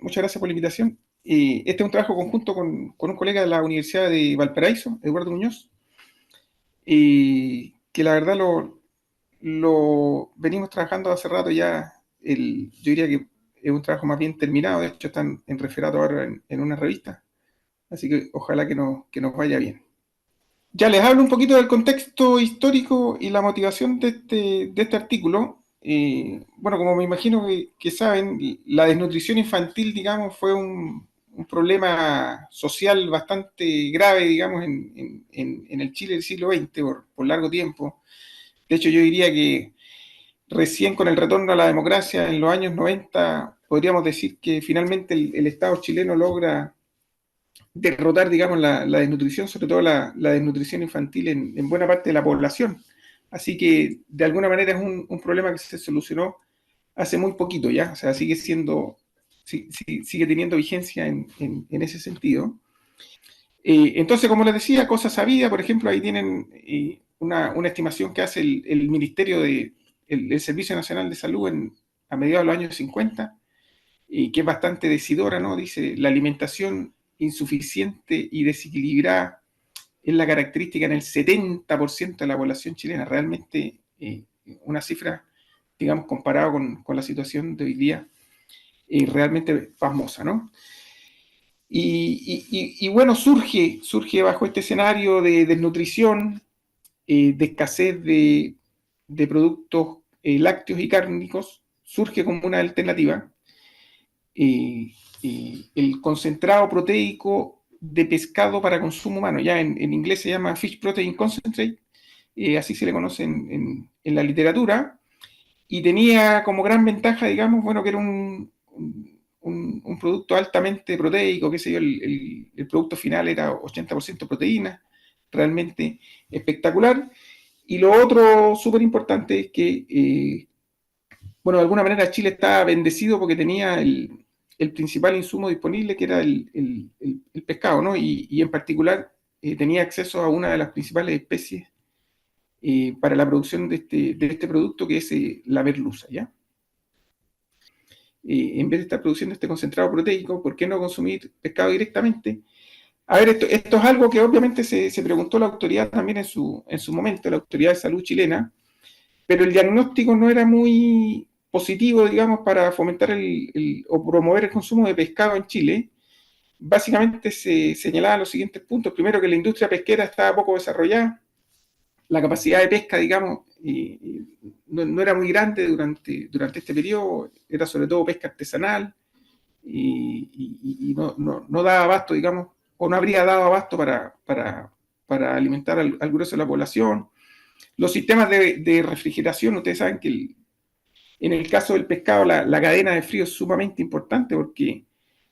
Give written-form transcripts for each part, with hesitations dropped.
muchas gracias por la invitación. Este es un trabajo conjunto con un colega de la Universidad de Valparaíso, Eduardo Muñoz, que la verdad lo venimos trabajando hace rato ya. Yo diría que es un trabajo más bien terminado, de hecho están en referato ahora en una revista, así que ojalá que nos vaya bien. Ya les hablo un poquito del contexto histórico y la motivación de este artículo. Bueno, como me imagino que saben, la desnutrición infantil, digamos, fue un problema social bastante grave, digamos, en el Chile del siglo XX por largo tiempo. De hecho, yo diría que recién con el retorno a la democracia en los años 90, podríamos decir que finalmente el Estado chileno logra derrotar, digamos, la desnutrición, sobre todo la desnutrición infantil en buena parte de la población. Así que, de alguna manera, es un problema que se solucionó hace muy poquito ya, o sea, sigue teniendo vigencia en ese sentido. Entonces, como les decía, cosas sabidas, por ejemplo, ahí tienen una estimación que hace el Ministerio el Servicio Nacional de Salud a mediados de los años 50, que es bastante decidora, ¿no? Dice, la alimentación insuficiente y desequilibrada es la característica en el 70% de la población chilena. Realmente una cifra, digamos, comparado con la situación de hoy día, realmente pasmosa, ¿no? Y bueno, surge bajo este escenario de desnutrición, de escasez de productos lácteos y cárnicos, surge como una alternativa el concentrado proteico de pescado para consumo humano. Ya en inglés se llama Fish Protein Concentrate, así se le conoce en la literatura, y tenía como gran ventaja, digamos, bueno, que era un producto altamente proteico, qué sé yo, el producto final era 80% proteína, realmente espectacular. Y lo otro súper importante es que, bueno, de alguna manera Chile estaba bendecido porque tenía el principal insumo disponible, que era el pescado, ¿no? Y en particular tenía acceso a una de las principales especies para la producción de este producto, que es la merluza, ¿ya? En vez de estar produciendo este concentrado proteico, ¿por qué no consumir pescado directamente? A ver, esto es algo que obviamente se preguntó la autoridad también en su momento, la autoridad de salud chilena, pero el diagnóstico no era muy positivo, digamos, para fomentar o promover el consumo de pescado en Chile. Básicamente se señalaban los siguientes puntos. Primero, que la industria pesquera estaba poco desarrollada, la capacidad de pesca, digamos, no era muy grande durante este periodo, era sobre todo pesca artesanal, y no daba abasto, digamos, o no habría dado abasto para alimentar al grueso de la población. Los sistemas de refrigeración, ustedes saben que en el caso del pescado la cadena de frío es sumamente importante porque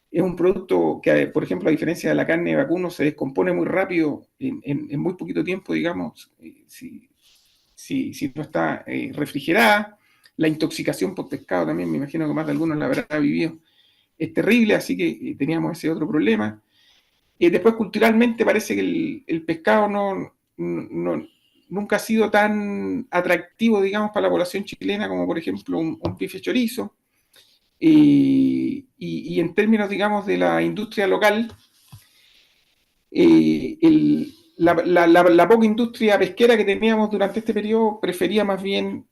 es un producto que, por ejemplo, a diferencia de la carne de vacuno, se descompone muy rápido en muy poquito tiempo, digamos, si no está refrigerada. La intoxicación por pescado también, me imagino que más de algunos la habrá vivido, es terrible, así que teníamos ese otro problema. Después, culturalmente, parece que el pescado nunca ha sido tan atractivo, digamos, para la población chilena como, por ejemplo, un bife chorizo. Y en términos, digamos, de la industria local, la poca industria pesquera que teníamos durante este periodo prefería más bien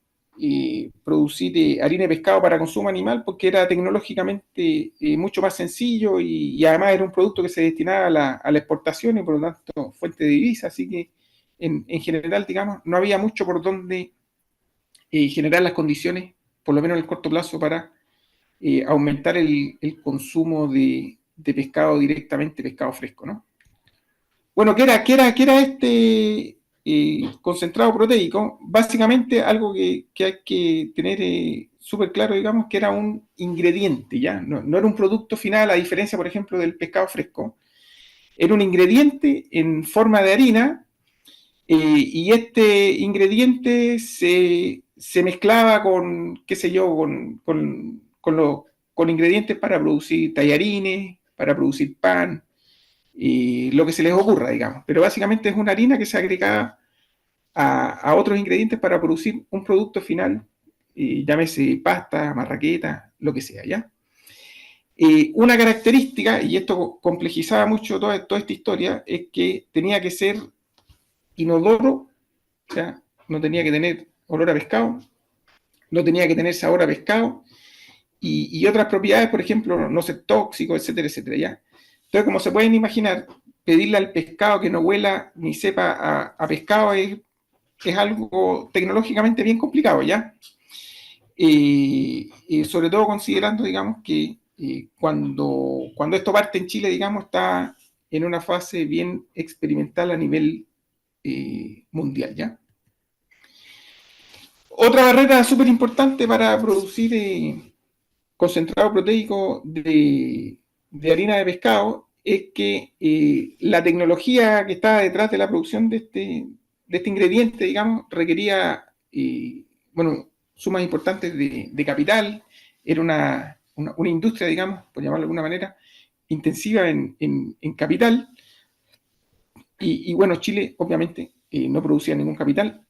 producir harina de pescado para consumo animal, porque era tecnológicamente mucho más sencillo y además era un producto que se destinaba a la exportación y por lo tanto fuente de divisa, así que en general, digamos, no había mucho por donde generar las condiciones, por lo menos en el corto plazo, para aumentar el consumo de pescado directamente, pescado fresco, ¿no? Bueno, ¿qué era este concentrado proteico? Básicamente algo que hay que tener súper claro, digamos, que era un ingrediente, ¿ya? No era un producto final, a diferencia, por ejemplo, del pescado fresco. Era un ingrediente en forma de harina, y este ingrediente se mezclaba con, qué sé yo, con ingredientes para producir tallarines, para producir pan, y lo que se les ocurra, digamos. Pero básicamente es una harina que se agregaba a otros ingredientes para producir un producto final, llámese pasta, marraqueta, lo que sea, ¿ya? Una característica, y esto complejizaba mucho toda esta historia, es que tenía que ser inodoro, o sea, no tenía que tener olor a pescado, no tenía que tener sabor a pescado, y otras propiedades, por ejemplo, no ser tóxico, etcétera, etcétera, ¿ya? Entonces, como se pueden imaginar, pedirle al pescado que no huela ni sepa a pescado es algo tecnológicamente bien complicado, ¿ya? Sobre todo considerando, digamos, que cuando esto parte en Chile, digamos, está en una fase bien experimental a nivel mundial, ¿ya? Otra barrera súper importante para producir concentrado proteico de harina de pescado es que la tecnología que estaba detrás de la producción de este ingrediente, digamos, requería, bueno, sumas importantes de capital, era una industria, digamos, por llamarlo de alguna manera, intensiva en capital, y bueno, Chile obviamente no producía ningún capital,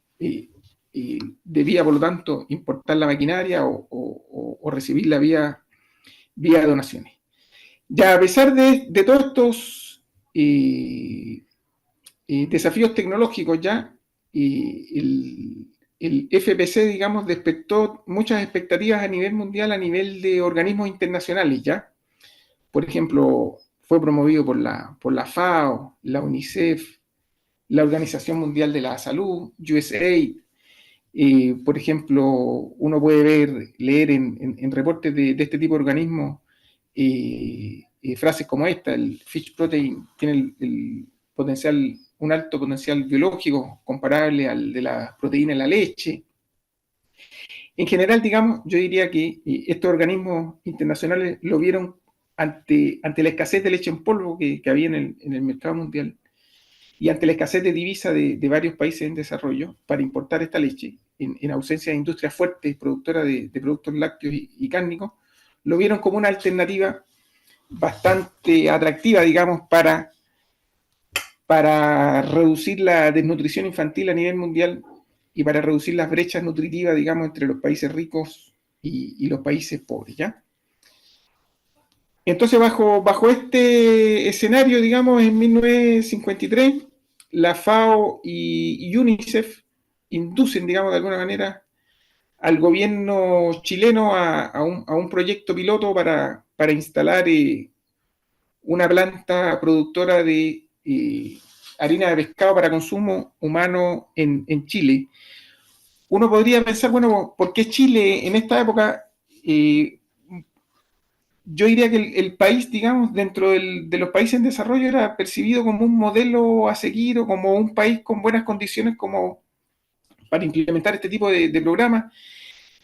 debía por lo tanto importar la maquinaria o recibirla vía donaciones. Ya a pesar de todos estos desafíos tecnológicos, ya el FPC, digamos, despertó muchas expectativas a nivel mundial, a nivel de organismos internacionales, ya. Por ejemplo, fue promovido por la FAO, la UNICEF, la Organización Mundial de la Salud, USAID. Por ejemplo, uno puede leer en reportes de este tipo de organismos frases como esta: el fish protein tiene el potencial, un alto potencial biológico comparable al de la proteína en la leche. En general, digamos, yo diría que estos organismos internacionales lo vieron ante la escasez de leche en polvo que había en el mercado mundial, y ante la escasez de divisa de varios países en desarrollo para importar esta leche, en ausencia de industrias fuertes productoras de productos lácteos y cárnicos, lo vieron como una alternativa bastante atractiva, digamos, para reducir la desnutrición infantil a nivel mundial y para reducir las brechas nutritivas, digamos, entre los países ricos y los países pobres, ¿ya? Entonces, bajo este escenario, digamos, en 1953, la FAO y UNICEF inducen, digamos, de alguna manera al gobierno chileno a un proyecto piloto para instalar una planta productora de harina de pescado para consumo humano en Chile. Uno podría pensar, bueno, ¿por qué Chile en esta época? Yo diría que el país, digamos, dentro de los países en desarrollo era percibido como un modelo a seguir o como un país con buenas condiciones como para implementar este tipo de programas.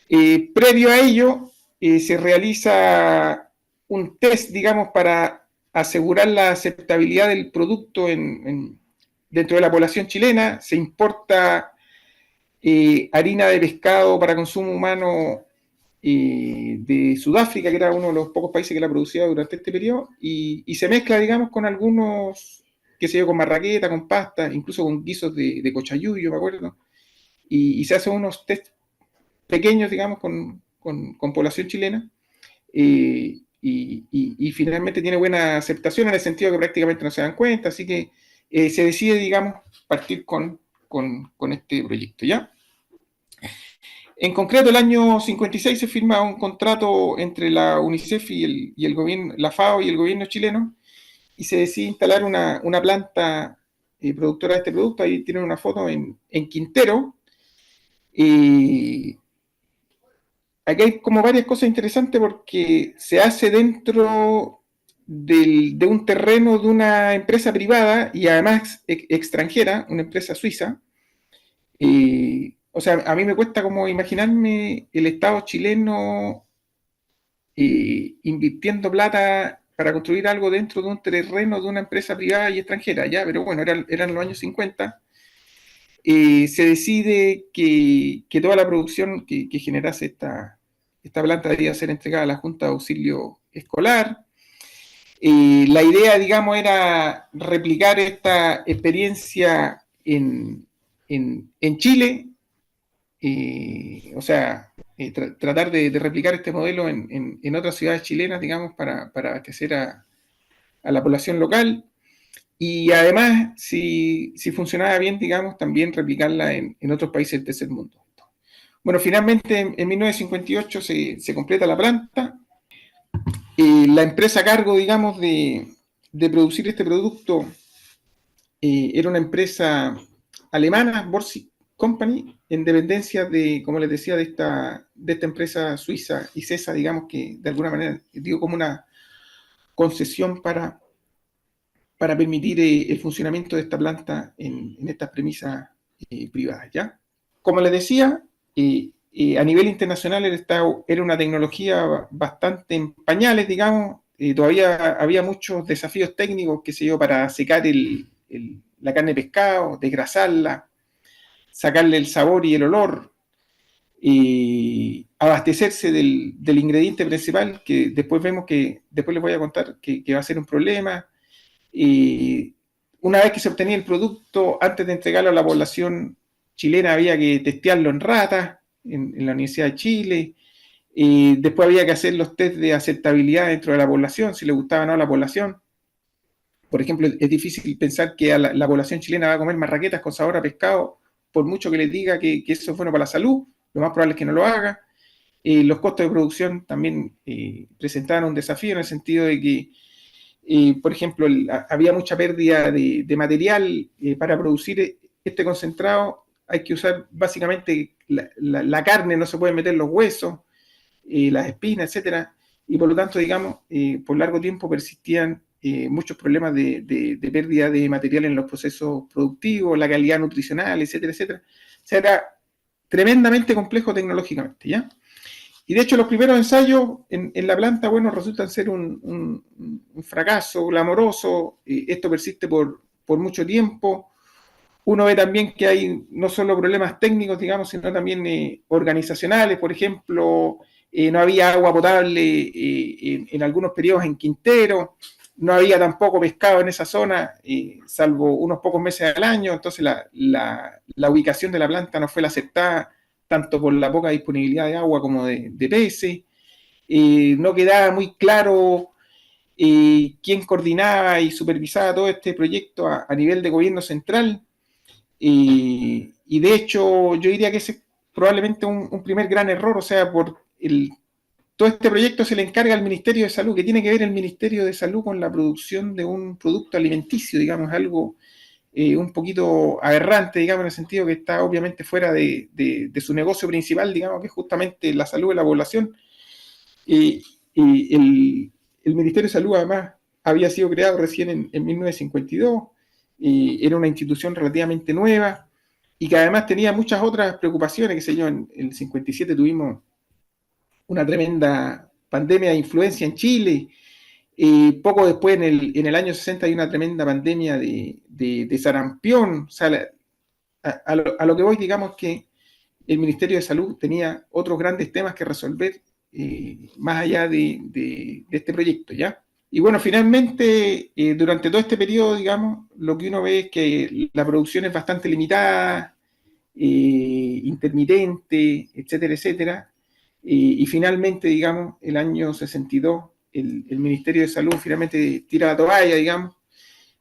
Previo a ello, se realiza un test, digamos, para asegurar la aceptabilidad del producto dentro de la población chilena. Se importa harina de pescado para consumo humano de Sudáfrica, que era uno de los pocos países que la producía durante este periodo, y se mezcla, digamos, con algunos, qué sé yo, con marraqueta, con pasta, incluso con guisos de cochayuyo, me acuerdo, y se hacen unos test pequeños, digamos, con población chilena, y finalmente tiene buena aceptación en el sentido que prácticamente no se dan cuenta, así que se decide, digamos, partir con este proyecto, ¿ya? En concreto, el año 56 se firma un contrato entre la UNICEF y el gobierno, la FAO y el gobierno chileno, y se decide instalar una planta productora de este producto. Ahí tienen una foto en Quintero. Aquí hay como varias cosas interesantes porque se hace dentro de un terreno de una empresa privada y además extranjera, una empresa suiza. O sea, a mí me cuesta como imaginarme el Estado chileno invirtiendo plata para construir algo dentro de un terreno de una empresa privada y extranjera, ya, pero bueno, eran los años 50. Se decide que toda la producción que generase esta planta debía ser entregada a la Junta de Auxilio Escolar. La idea, digamos, era replicar esta experiencia en Chile. O sea, tratar de replicar este modelo en otras ciudades chilenas, digamos, para abastecer a la población local. Y además, si funcionaba bien, digamos, también replicarla en otros países del tercer mundo. Bueno, finalmente en 1958 se completa la planta. La empresa a cargo, digamos, de producir este producto era una empresa alemana, Borsig Company, en dependencia de, como les decía, de esta empresa suiza, ICESA, digamos, que de alguna manera dio como una concesión para permitir el funcionamiento de esta planta en estas premisas privadas, ¿ya? Como les decía, a nivel internacional era una tecnología bastante en pañales, digamos. Todavía había muchos desafíos técnicos, qué sé yo, para secar la carne de pescado, desgrasarla, sacarle el sabor y el olor, abastecerse del ingrediente principal, que después después les voy a contar que va a ser un problema. Una vez que se obtenía el producto, antes de entregarlo a la población chilena, había que testearlo en ratas, en la Universidad de Chile. Después había que hacer los test de aceptabilidad dentro de la población, si le gustaba o no a la población. Por ejemplo, es difícil pensar que a la población chilena va a comer marraquetas con sabor a pescado, por mucho que les diga que eso es bueno para la salud, lo más probable es que no lo haga. Los costos de producción también presentaban un desafío en el sentido de que por ejemplo, había mucha pérdida de material para producir este concentrado. Hay que usar básicamente la carne, no se pueden meter los huesos, las espinas, etcétera. Y por lo tanto, digamos, por largo tiempo persistían muchos problemas de pérdida de material en los procesos productivos, la calidad nutricional, etcétera, etcétera. O sea, era tremendamente complejo tecnológicamente, ¿ya? Y de hecho los primeros ensayos en la planta, bueno, resultan ser un fracaso glamoroso. Esto persiste por mucho tiempo. Uno ve también que hay no solo problemas técnicos, digamos, sino también organizacionales. Por ejemplo, no había agua potable en algunos periodos en Quintero. No había tampoco pescado en esa zona, salvo unos pocos meses al año. Entonces la ubicación de la planta no fue la aceptada tanto por la poca disponibilidad de agua como de peces. No quedaba muy claro quién coordinaba y supervisaba todo este proyecto a nivel de gobierno central. Y de hecho, yo diría que ese es probablemente un primer gran error, o sea, todo este proyecto se le encarga al Ministerio de Salud. ¿Qué tiene que ver el Ministerio de Salud con la producción de un producto alimenticio, digamos, algo un poquito aberrante, digamos, en el sentido que está obviamente fuera de su negocio principal, digamos, que es justamente la salud de la población? El Ministerio de Salud, además, había sido creado recién en 1952, era una institución relativamente nueva y que además tenía muchas otras preocupaciones, qué sé yo, en el 57 tuvimos una tremenda pandemia de influenza en Chile. Poco después, en el año 60, hay una tremenda pandemia de sarampión. O sea, a lo que voy, digamos que el Ministerio de Salud tenía otros grandes temas que resolver más allá de este proyecto, ¿ya? Y bueno, finalmente, durante todo este periodo, digamos, lo que uno ve es que la producción es bastante limitada, intermitente, etcétera, etcétera. Y finalmente, digamos, el año 62, el Ministerio de Salud finalmente tira la toalla, digamos,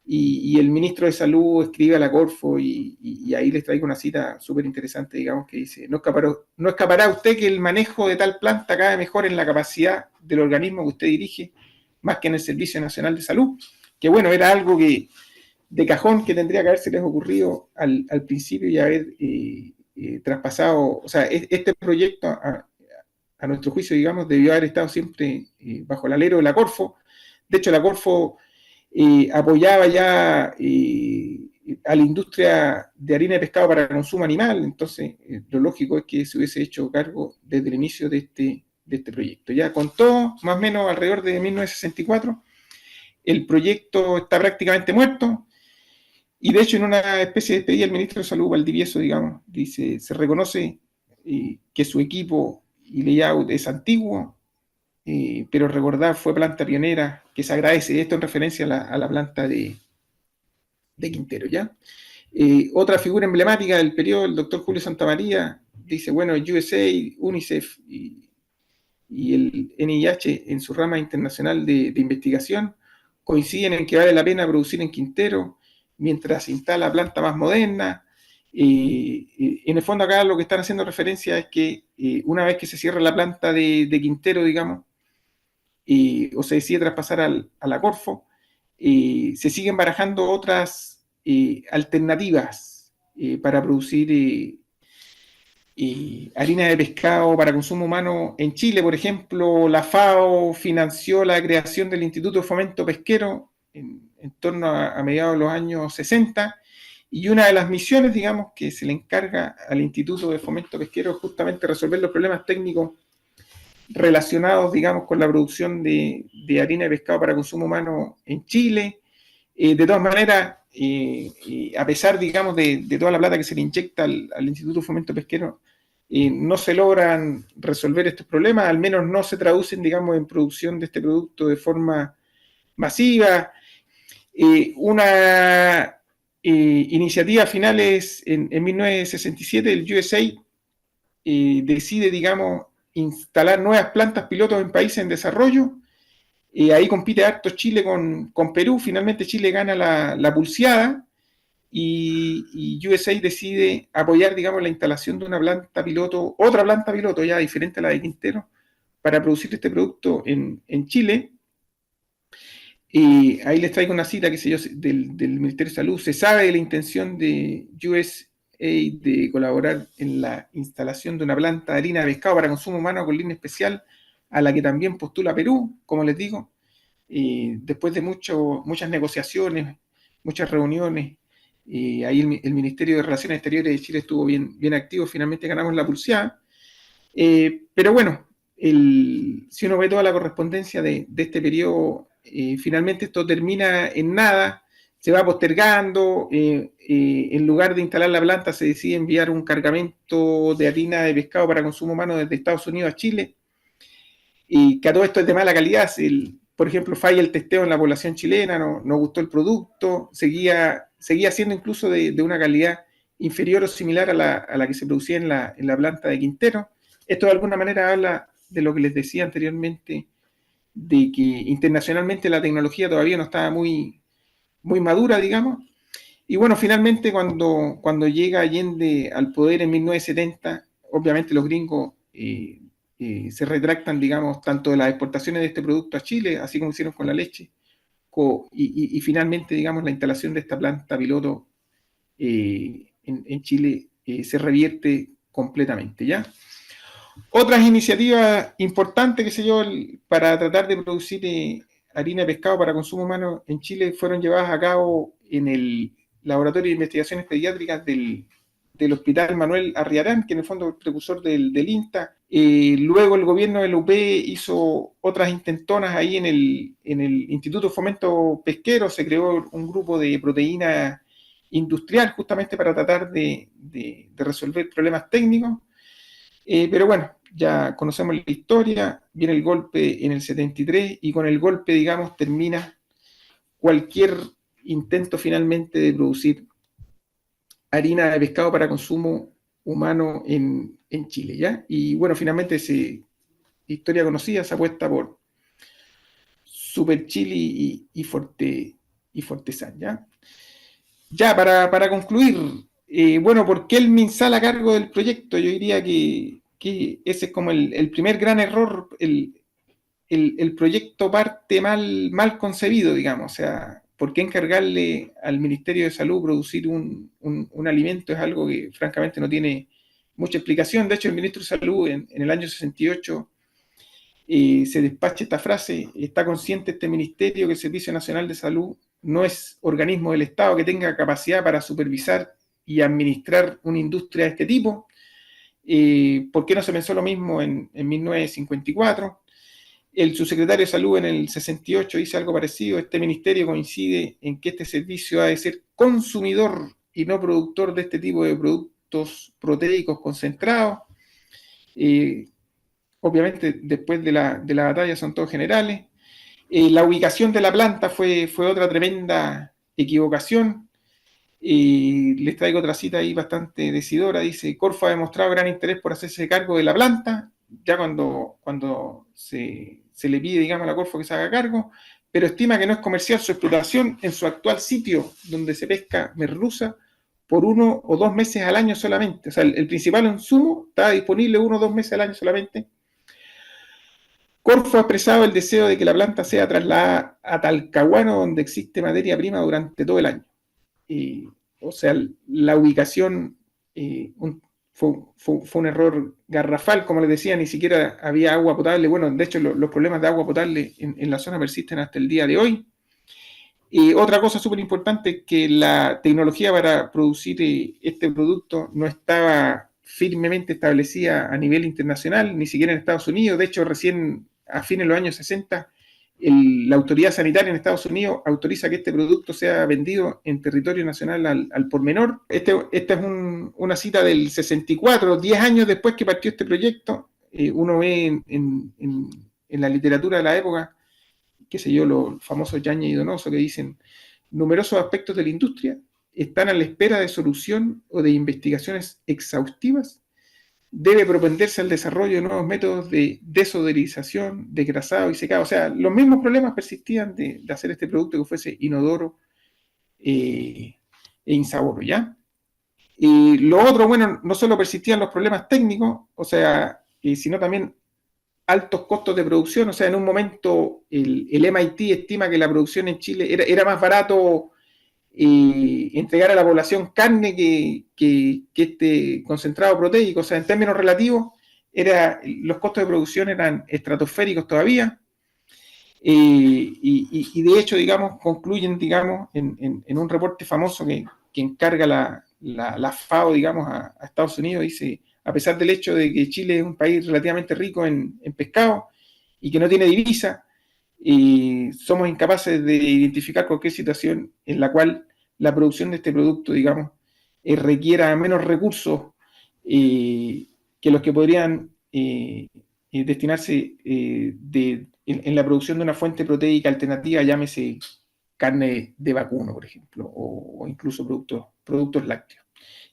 y el ministro de Salud escribe a la Corfo y ahí les traigo una cita súper interesante, digamos, que dice: no escapará usted que el manejo de tal planta cae mejor en la capacidad del organismo que usted dirige, más que en el Servicio Nacional de Salud. Que bueno, era algo que de cajón que tendría que haberse les ocurrido al principio y haber traspasado, o sea, este proyecto a nuestro juicio, digamos, debió haber estado siempre bajo el alero de la Corfo. De hecho, la Corfo apoyaba ya a la industria de harina de pescado para consumo animal, entonces lo lógico es que se hubiese hecho cargo desde el inicio de este proyecto. Ya con todo, más o menos alrededor de 1964, el proyecto está prácticamente muerto, y de hecho en una especie de despedida el ministro de Salud, Valdivieso, digamos, dice: se reconoce que su equipo y layout es antiguo, pero recordar fue planta pionera, que se agradece. Esto en referencia a la planta de Quintero, ¿ya? Otra figura emblemática del periodo, el doctor Julio Santamaría, dice, bueno, USA, UNICEF y el NIH en su rama internacional de investigación coinciden en que vale la pena producir en Quintero mientras se instala planta más moderna. En el fondo acá lo que están haciendo referencia es que una vez que se cierra la planta de Quintero, digamos, o se decide traspasar a la Corfo, se siguen barajando otras alternativas para producir harina de pescado para consumo humano en Chile. Por ejemplo, la FAO financió la creación del Instituto de Fomento Pesquero en torno a mediados de los años 60, y una de las misiones, digamos, que se le encarga al Instituto de Fomento Pesquero es justamente resolver los problemas técnicos relacionados, digamos, con la producción de harina de pescado para consumo humano en Chile. De todas maneras, a pesar, digamos, de toda la plata que se le inyecta al Instituto de Fomento Pesquero, no se logran resolver estos problemas, al menos no se traducen, digamos, en producción de este producto de forma masiva. Una iniciativa a finales en 1967, el USA decide, digamos, instalar nuevas plantas pilotos en países en desarrollo. Ahí compite harto Chile con Perú. Finalmente Chile gana la pulseada y USA decide apoyar, digamos, la instalación de una planta piloto, otra planta piloto ya diferente a la de Quintero, para producir este producto en Chile. Ahí les traigo una cita, qué sé yo, del Ministerio de Salud. Se sabe de la intención de USA de colaborar en la instalación de una planta de harina de pescado para consumo humano con línea especial, a la que también postula Perú, como les digo. Después de muchas negociaciones, muchas reuniones, ahí el Ministerio de Relaciones Exteriores de Chile estuvo bien activo, finalmente ganamos la pulseada. Pero bueno, si uno ve toda la correspondencia de este periodo, finalmente esto termina en nada, se va postergando. En lugar de instalar la planta, se decide enviar un cargamento de harina de pescado para consumo humano desde Estados Unidos a Chile, y que a todo esto es de mala calidad. Por ejemplo, falla el testeo en la población chilena, no gustó el producto, seguía siendo incluso de una calidad inferior o similar a la que se producía en la planta de Quintero. Esto de alguna manera habla de lo que les decía anteriormente, de que internacionalmente la tecnología todavía no estaba muy madura, digamos. Y bueno, finalmente cuando llega Allende al poder en 1970, obviamente los gringos se retractan, digamos, tanto de las exportaciones de este producto a Chile, así como hicieron con la leche, y finalmente, digamos, la instalación de esta planta piloto en Chile se revierte completamente, ¿ya? Otras iniciativas importantes, qué sé yo, para tratar de producir harina de pescado para consumo humano en Chile fueron llevadas a cabo en el Laboratorio de Investigaciones Pediátricas del Hospital Manuel Arriarán, que en el fondo es el precursor del INTA. Luego el gobierno del UP hizo otras intentonas ahí en el Instituto de Fomento Pesquero. Se creó un grupo de proteína industrial justamente para tratar de resolver problemas técnicos. Pero bueno, ya conocemos la historia, viene el golpe en el 73 y con el golpe, digamos, termina cualquier intento finalmente de producir harina de pescado para consumo humano en Chile, ¿ya? Y bueno, finalmente historia conocida, se apuesta por Super Chile y Fortesan, ¿ya? Ya, para concluir, bueno, ¿por qué el MinSal a cargo del proyecto? Yo diría que ese es como el primer gran error. El proyecto parte mal concebido, digamos. O sea, ¿por qué encargarle al Ministerio de Salud producir un alimento? Es algo que francamente no tiene mucha explicación. De hecho, el ministro de Salud en el año 68 se despacha esta frase: está consciente este ministerio que el Servicio Nacional de Salud no es organismo del Estado que tenga capacidad para supervisar y administrar una industria de este tipo. ¿Por qué no se pensó lo mismo en 1954? El subsecretario de Salud en el 68 dice algo parecido: este ministerio coincide en que este servicio ha de ser consumidor y no productor de este tipo de productos proteicos concentrados. Obviamente después de la batalla son todos generales. La ubicación de la planta fue otra tremenda equivocación. Y les traigo otra cita ahí bastante decidora. Dice, Corfo ha demostrado gran interés por hacerse cargo de la planta, ya cuando se le pide, digamos, a la Corfo que se haga cargo, pero estima que no es comercial su explotación en su actual sitio donde se pesca merluza por 1 o 2 meses al año solamente. O sea, el principal insumo está disponible 1 o 2 meses al año solamente. Corfo ha expresado el deseo de que la planta sea trasladada a Talcahuano, donde existe materia prima durante todo el año. O sea, la ubicación fue un error garrafal, como les decía, ni siquiera había agua potable. Bueno, de hecho, los problemas de agua potable en la zona persisten hasta el día de hoy. Otra cosa súper importante es que la tecnología para producir este producto no estaba firmemente establecida a nivel internacional, ni siquiera en Estados Unidos. De hecho, recién a fines de los años 60, la autoridad sanitaria en Estados Unidos autoriza que este producto sea vendido en territorio nacional al por menor. Esta es una cita del 64, 10 años después que partió este proyecto. Uno ve en la literatura de la época, qué sé yo, los famosos Yañez y Donoso, que dicen, numerosos aspectos de la industria están a la espera de solución o de investigaciones exhaustivas. Debe propenderse al desarrollo de nuevos métodos de desodorización, desgrasado y secado. O sea, los mismos problemas persistían de hacer este producto que fuese inodoro e insaboro, ¿ya? Y lo otro, bueno, no solo persistían los problemas técnicos, o sea, sino también altos costos de producción. O sea, en un momento el MIT estima que la producción en Chile era más barato entregar a la población carne que este concentrado proteico. O sea, en términos relativos, los costos de producción eran estratosféricos todavía. Y de hecho, digamos, concluyen, digamos, en un reporte famoso que encarga la FAO, digamos, a Estados Unidos. Dice, a pesar del hecho de que Chile es un país relativamente rico en pescado y que no tiene divisa, somos incapaces de identificar cualquier situación en la cual la producción de este producto, digamos, requiera menos recursos que los que podrían destinarse en la producción de una fuente proteica alternativa, llámese carne de vacuno, por ejemplo, o incluso productos lácteos.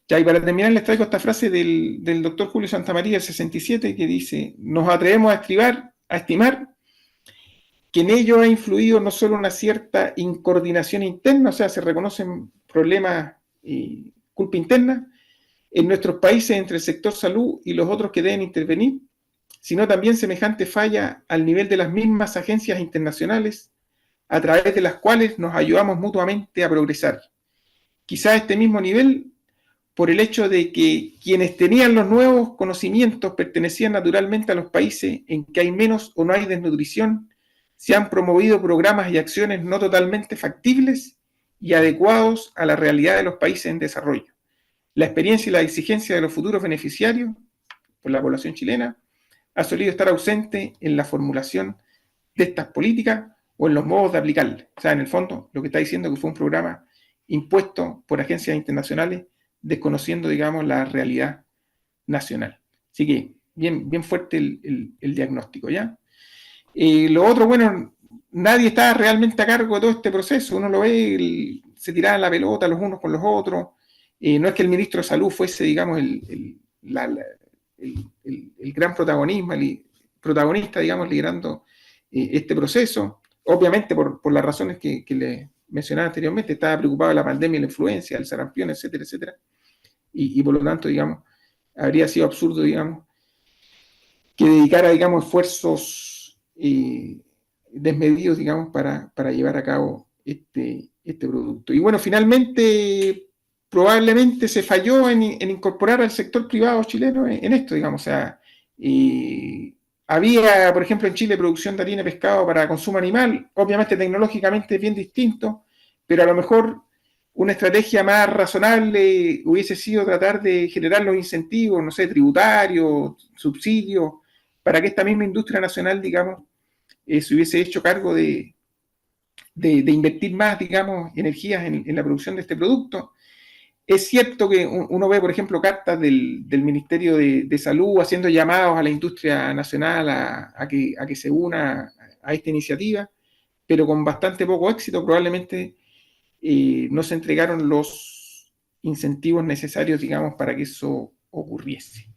Ya, y para terminar les traigo esta frase del doctor Julio Santamaría, del 67, que dice, nos atrevemos a estimar que en ello ha influido no solo una cierta incoordinación interna, o sea, se reconocen problemas y culpa interna en nuestros países entre el sector salud y los otros que deben intervenir, sino también semejante falla al nivel de las mismas agencias internacionales a través de las cuales nos ayudamos mutuamente a progresar. Quizá a este mismo nivel por el hecho de que quienes tenían los nuevos conocimientos pertenecían naturalmente a los países en que hay menos o no hay desnutrición, se han promovido programas y acciones no totalmente factibles y adecuados a la realidad de los países en desarrollo. La experiencia y la exigencia de los futuros beneficiarios, por la población chilena, ha solido estar ausente en la formulación de estas políticas o en los modos de aplicarlas. O sea, en el fondo, lo que está diciendo es que fue un programa impuesto por agencias internacionales desconociendo, digamos, la realidad nacional. Así que bien fuerte el diagnóstico, ¿ya? Lo otro, bueno, nadie está realmente a cargo de todo este proceso. Uno lo ve, se tiraban la pelota los unos con los otros. No es que el ministro de Salud fuese, digamos, el gran protagonista, digamos, liderando este proceso. Obviamente, por las razones que le mencionaba anteriormente, estaba preocupado de la pandemia, la influencia, el sarampión, etcétera, etcétera. Y por lo tanto, digamos, habría sido absurdo, digamos, que dedicara, digamos, esfuerzos desmedidos, digamos, para llevar a cabo este producto. Y bueno, finalmente, probablemente se falló en incorporar al sector privado chileno en esto, digamos. O sea, había, por ejemplo, en Chile producción de harina de pescado para consumo animal, obviamente tecnológicamente es bien distinto, pero a lo mejor una estrategia más razonable hubiese sido tratar de generar los incentivos, no sé, tributarios, subsidios, para que esta misma industria nacional, digamos, se hubiese hecho cargo de invertir más, digamos, energías en la producción de este producto. Es cierto que uno ve, por ejemplo, cartas del Ministerio de Salud haciendo llamados a la industria nacional a que se una a esta iniciativa, pero con bastante poco éxito. Probablemente no se entregaron los incentivos necesarios, digamos, para que eso ocurriese.